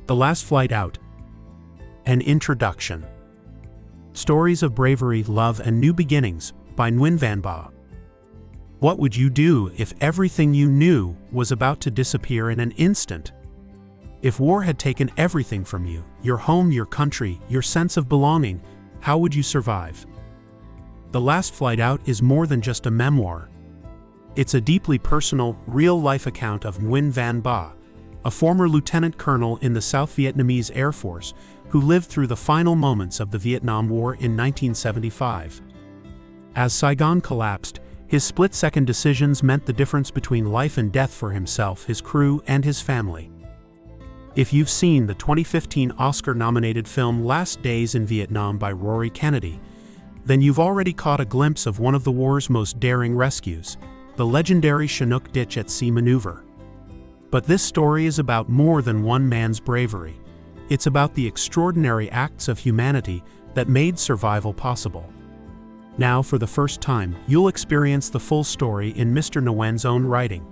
The Last Flight Out. An Introduction. Stories of Bravery, Love, and New Beginnings by Nguyen Van Ba. What would you do if everything you knew was about to disappear in an instant? If war had taken everything from you, your home, your country, your sense of belonging, how would you survive? The Last Flight Out is more than just a memoir. It's a deeply personal, real-life account of Nguyen Van Ba, a former lieutenant colonel in the South Vietnamese Air Force who lived through the final moments of the Vietnam War in 1975. As Saigon collapsed, his split-second decisions meant the difference between life and death for himself, his crew, and his family. If you've seen the 2015 Oscar-nominated film Last Days in Vietnam by Rory Kennedy, then you've already caught a glimpse of one of the war's most daring rescues, the legendary Chinook Ditch at Sea maneuver. But this story is about more than one man's bravery. It's about the extraordinary acts of humanity that made survival possible. Now, for the first time, you'll experience the full story in Mr. Nguyen's own writing,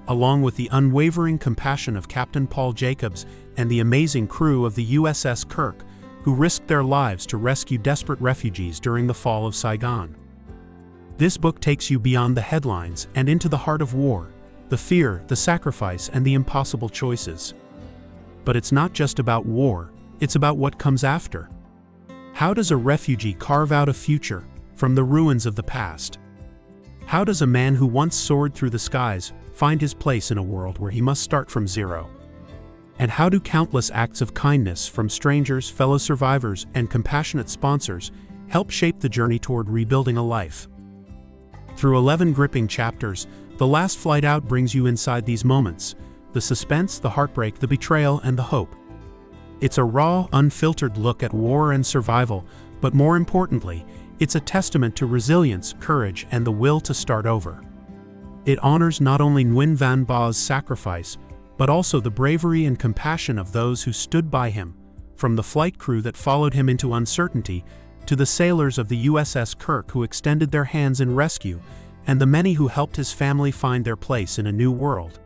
along with the unwavering compassion of Captain Paul Jacobs and the amazing crew of the USS Kirk, who risked their lives to rescue desperate refugees during the fall of Saigon. This book takes you beyond the headlines and into the heart of war, the fear, the sacrifice, and the impossible choices. But it's not just about war, it's about what comes after. How does a refugee carve out a future from the ruins of the past? How does a man who once soared through the skies find his place in a world where he must start from zero? And how do countless acts of kindness from strangers, fellow survivors, and compassionate sponsors help shape the journey toward rebuilding a life? Through 11 gripping chapters, The Last Flight Out brings you inside these moments, the suspense, the heartbreak, the betrayal, and the hope. It's a raw, unfiltered look at war and survival, but more importantly, it's a testament to resilience, courage, and the will to start over. It honors not only Nguyen Van Ba's sacrifice, but also the bravery and compassion of those who stood by him, from the flight crew that followed him into uncertainty, to the sailors of the USS Kirk who extended their hands in rescue, and the many who helped his family find their place in a new world.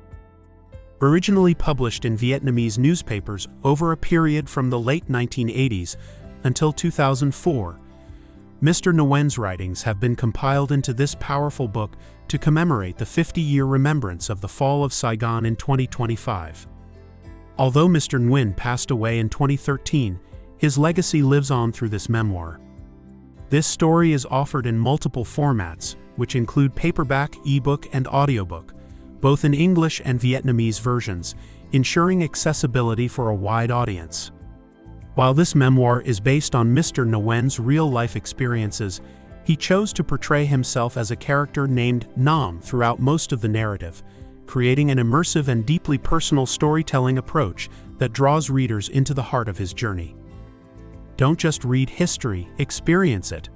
Originally published in Vietnamese newspapers over a period from the late 1980s until 2004, Mr. Nguyen's writings have been compiled into this powerful book to commemorate the 50-year remembrance of the fall of Saigon in 2025. Although Mr. Nguyen passed away in 2013, his legacy lives on through this memoir. This story is offered in multiple formats, which include paperback, ebook, and audiobook, both in English and Vietnamese versions, ensuring accessibility for a wide audience. While this memoir is based on Mr. Nguyen's real-life experiences, he chose to portray himself as a character named Nam throughout most of the narrative, creating an immersive and deeply personal storytelling approach that draws readers into the heart of his journey. Don't just read history, experience it.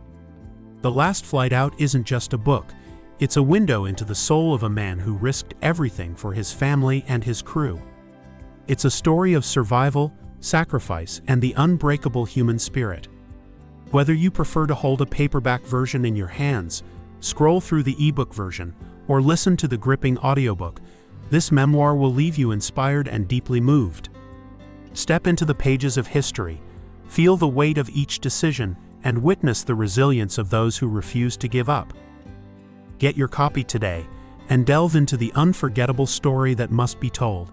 The Last Flight Out isn't just a book, it's a window into the soul of a man who risked everything for his family and his crew. It's a story of survival, sacrifice, and the unbreakable human spirit. Whether you prefer to hold a paperback version in your hands, scroll through the ebook version, or listen to the gripping audiobook, this memoir will leave you inspired and deeply moved. Step into the pages of history, feel the weight of each decision, and witness the resilience of those who refuse to give up. Get your copy today and delve into the unforgettable story that must be told.